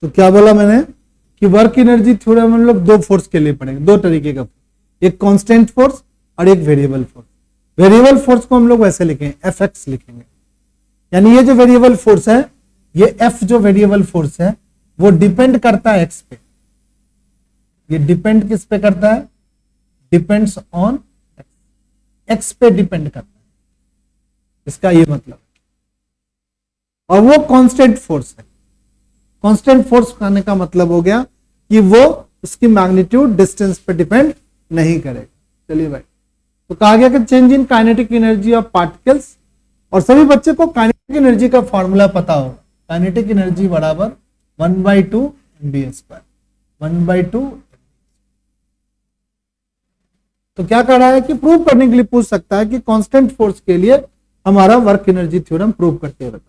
तो क्या बोला मैंने कि वर्क एनर्जी थ्योरम हम लोग दो फोर्स के लिए पढ़ेंगे, दो तरीके का, एक कांस्टेंट फोर्स और एक वेरिएबल फोर्स। वेरिएबल फोर्स को हम लोग वैसे लिखेंगे, एफ एक्स लिखेंगे, यानी ये जो वेरिएबल फोर्स है, ये एफ जो वेरिएबल फोर्स है वो डिपेंड करता है एक्स पे। ये डिपेंड किस पे करता है? डिपेंड्स ऑन एक्स पे डिपेंड करता है, इसका ये मतलब। और वो कांस्टेंट फोर्स है। कांस्टेंट फोर्स कहने का मतलब हो गया कि वो उसकी मैग्नीट्यूड डिस्टेंस पे डिपेंड नहीं करेगा। चलिए भाई, तो कहा गया कि change in kinetic energy of particles, और सभी बच्चे को काइनेटिक एनर्जी का फॉर्मूला पता होगा। काइनेटिक एनर्जी बराबर 1/2 mv², 1/2। तो क्या कर रहा है कि प्रूव करने के लिए पूछ सकता है कि कांस्टेंट फोर्स के लिए हमारा वर्क एनर्जी थ्योरम प्रूव करके बताओ।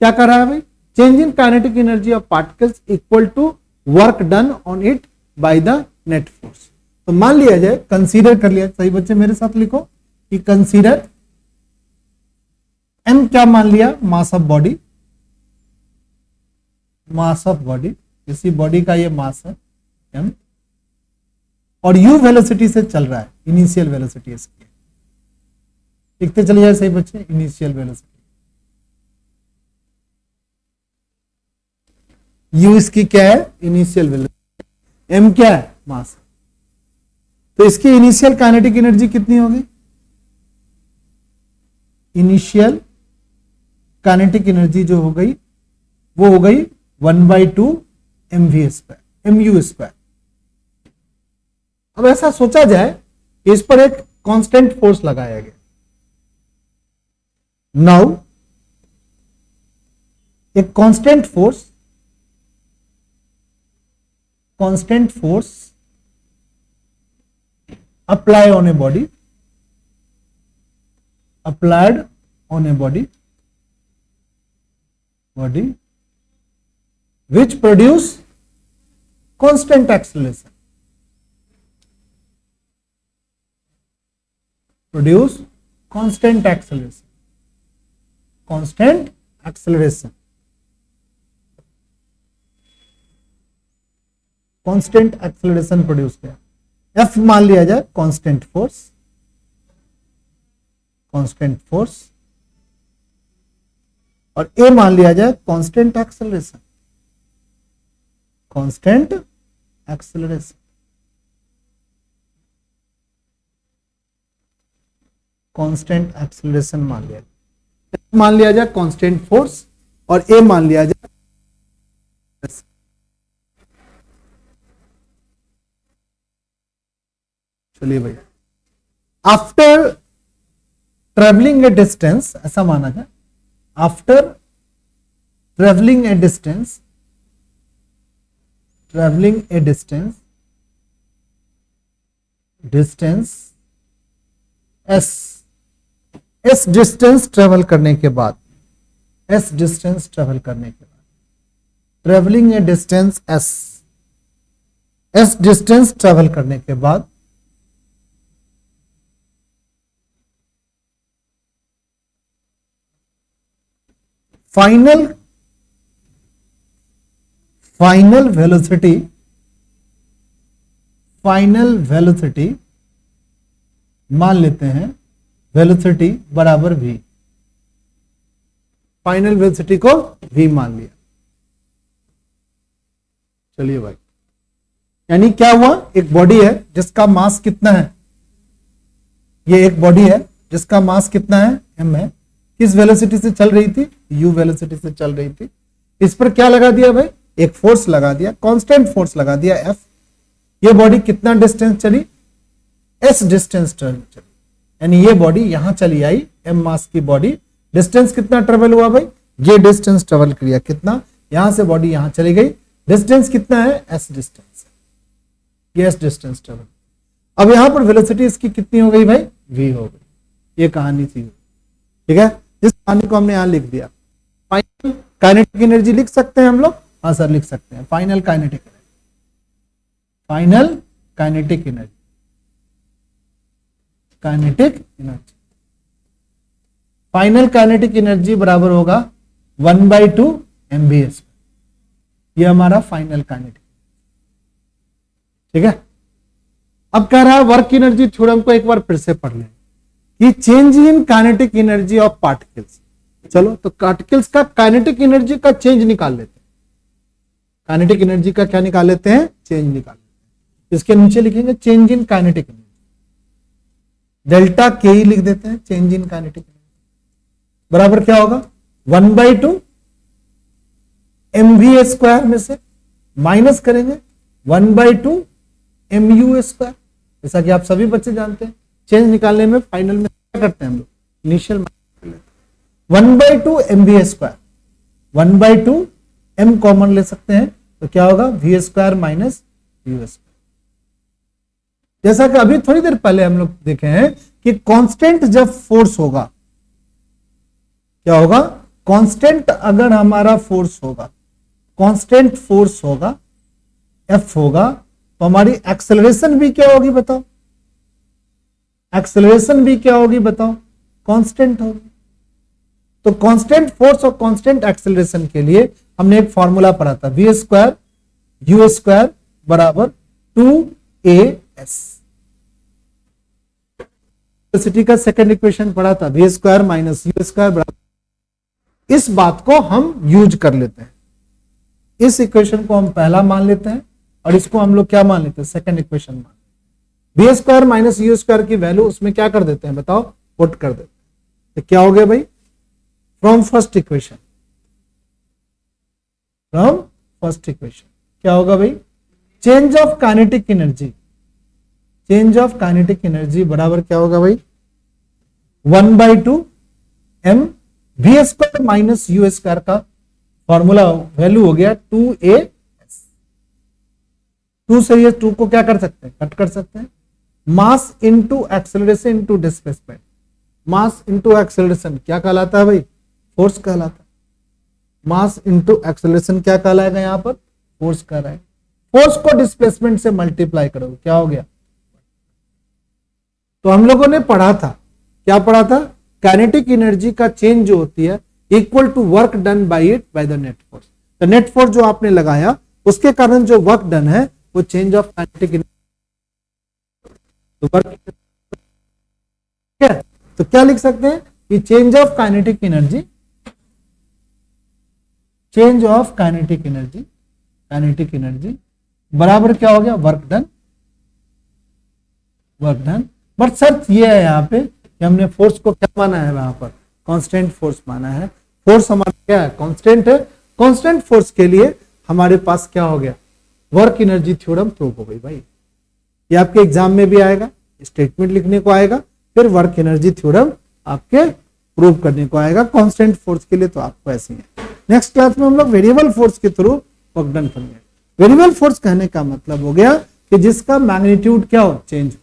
क्या कर रहा है भाई? Change in kinetic energy of particles equal to work done on it by the net force. तो मान लिया जाए, कंसीडर कर लिया, सही बच्चे मेरे साथ लिखो कि कंसीडर एम, क्या मान लिया? Mass of body, mass of body, किसी बॉडी का ये मास है एम, और यू वेलोसिटी से चल रहा है, इनिशियल वेलोसिटी इसकी। लिखते चले जाए सही बच्चे, इनिशियल वेलोसिटी, यू इसकी क्या है? इनिशियल वेलोसिटी, एम क्या है? मास। तो इसकी इनिशियल काइनेटिक एनर्जी कितनी होगी? इनिशियल काइनेटिक एनर्जी जो हो गई वो हो गई 1/2 mv², mu²। अब ऐसा सोचा जाए कि इस पर एक कांस्टेंट फोर्स लगाया गया। नाउ एक constant force apply on a body, applied on a body which produce constant acceleration, constant acceleration produce किया। एफ मान लिया जाए कांस्टेंट फोर्स, और ए मान लिया जाए कांस्टेंट एक्सेलरेशन, मान लिया जाए। एफ मान लिया जाए कांस्टेंट फोर्स और ए मान लिया जाए। चलिए भाई, आफ्टर ट्रेवलिंग ए डिस्टेंस, ऐसा माना जाए, आफ्टर ट्रेवलिंग ए डिस्टेंस एस डिस्टेंस ट्रेवल करने के बाद, ट्रेवलिंग ए डिस्टेंस एस डिस्टेंस ट्रेवल करने के बाद फाइनल वेलोसिटी मान लेते हैं, वेलोसिटी बराबर v, फाइनल वेलोसिटी को v मान लिया। चलिए भाई, यानी क्या हुआ? एक बॉडी है जिसका मास कितना है? ये एक बॉडी है जिसका मास कितना है? m है। किस वेलोसिटी से चल रही थी? u वेलोसिटी से चल रही थी। इस पर क्या लगा दिया भाई? एक फोर्स लगा दिया, कांस्टेंट फोर्स लगा दिया F। ये बॉडी कितना डिस्टेंस चली? s डिस्टेंस चली, यानी ये बॉडी यहां चली आई, m मास की बॉडी, डिस्टेंस कितना ट्रेवल हुआ भाई? ये डिस्टेंस ट्रेवल किया, कितना? यहां से बॉडी यहां चली गई, डिस्टेंस कितना है? s डिस्टेंस, ये s डिस्टेंस ट्रेवल। अब यहां पर वेलोसिटी इसकी कितनी हो गई भाई? v हो गई। ये कहानी थी, ठीक है। इस कहानी को हमने यहां लिख दिया। फाइनल काइनेटिक एनर्जी लिख सकते हैं हम लोग? हाँ सर, लिख सकते हैं। फाइनल काइनेटिक एनर्जी बराबर होगा 1/2 mv²। ये हमारा फाइनल काइनेटिक। ठीक है, अब कह रहा है वर्क एनर्जी थ्योरम को एक बार फिर से पढ़ लें कि change in kinetic energy of particles. चलो तो पार्टिकल्स का काइनेटिक एनर्जी का चेंज निकाल लेते हैं। काइनेटिक एनर्जी का क्या निकाल लेते हैं? चेंज निकाल लेते हैं। इसके नीचे लिखेंगे change in kinetic energy, delta के ही लिख देते हैं। चेंज इन काइनेटिक एनर्जी बराबर क्या होगा? 1/2 mv स्क्वायर में से माइनस करेंगे 1/2 mu स्क्वायर। जैसा कि आप सभी बच्चे जानते हैं चेंज निकालने में फाइनल में क्या करते हैं हम लोग? Initial 1/2 mv square, 1/2 m common ले सकते हैं तो क्या होगा? v square minus u square. जैसा कि अभी थोड़ी देर पहले हम लोग देखे हैं कि कांस्टेंट जब फोर्स होगा, क्या होगा? कांस्टेंट अगर हमारा फोर्स होगा, कांस्टेंट फोर्स होगा, F होगा, तो हमारी एक्सेलरेशन भी क्या होगी बताओ? एक्सेलरेशन भी क्या होगी बताओ? कांस्टेंट होगी। तो कांस्टेंट फोर्स और कांस्टेंट एक्सेलरेशन के लिए हमने एक फॉर्मूला पढ़ा था, v स्क्वायर u स्क्वायर बराबर 2as। वेलोसिटी का सेकंड इक्वेशन पढ़ा था, v square minus u square बराबर। इस बात को हम यूज कर लेते हैं, इस इक्वेशन को हम पहला मान लेते हैं और इसको हम लोग क्या मान लेते हैं? सेकंड इक्वेशन मान। v square minus u square की वैल्यू उसमें क्या कर देते हैं बताओ? पुट कर देते हैं। तो क्या हो गया भाई? From first equation, from first equation क्या होगा भाई? Change of kinetic energy, change of kinetic energy बराबर क्या होगा भाई? 1/2 m v square minus u square का फॉर्मूला वैल्यू हो गया 2a। 2 से ये 2 को क्या कर सकते हैं? कट कर सकते हैं। Mass into acceleration into displacement, mass into acceleration क्या कहलाता है भाई? फोर्स कहलाता है। मास इंटू एक्सेलरेशन क्या कहलाएगा? यहां पर फोर्स कह रहा है। फोर्स को डिस्प्लेसमेंट से मल्टीप्लाई करो, क्या हो गया? तो हम लोगों ने पढ़ा था, क्या पढ़ा था? काइनेटिक एनर्जी का चेंज जो होती है equal to work done by it by the net force. तो नेट फोर्स जो आपने लगाया उसके कारण जो वर्क डन है वो चेंज ऑफ काइनेटिक एनर्जी। तो वर्क क्या, तो क्या लिख सकते हैं कि change of kinetic energy, change of kinetic energy, kinetic energy बराबर क्या हो गया? Work done, work done. But शर्त ये है यहाँ पे कि हमने फोर्स को क्या माना है? वहां पर कांस्टेंट फोर्स माना है। फोर्स हमारा क्या है? कांस्टेंट है। कांस्टेंट फोर्स के लिए हमारे पास क्या हो गया? वर्क एनर्जी थ्योरम प्रूव हो गई भाई। ये आपके एग्जाम में भी आएगा, स्टेटमेंट लिखने को आएगा, फिर वर्क एनर्जी थ्योरम आपके प्रूव करने को आएगा। कांस्टेंट फोर्स के लिए तो आपको ऐसे ही है। नेक्स्ट क्लास में हम लोग वेरिएबल फोर्स के थ्रू वर्क डन करेंगे। वेरिएबल फोर्स कहने का मतलब हो गया कि जिसका मैग्नीट्यूड क्या हो? चेंज हो।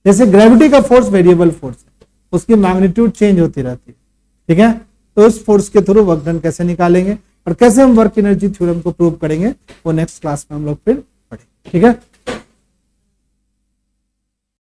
जैसे ग्रेविटी का फोर्स वेरिएबल फोर्स है, उसकी मैग्नीट्यूड चेंज होती रहती है। ठीक है, तो इस फोर्स के थ्रू वर्क डन कैसे निकालेंगे और कैसे हम वर्क एनर्जी थ्योरम को प्रूव करेंगे वो नेक्स्ट क्लास में हम लोग फिर पढ़ेंगे। ठीक है।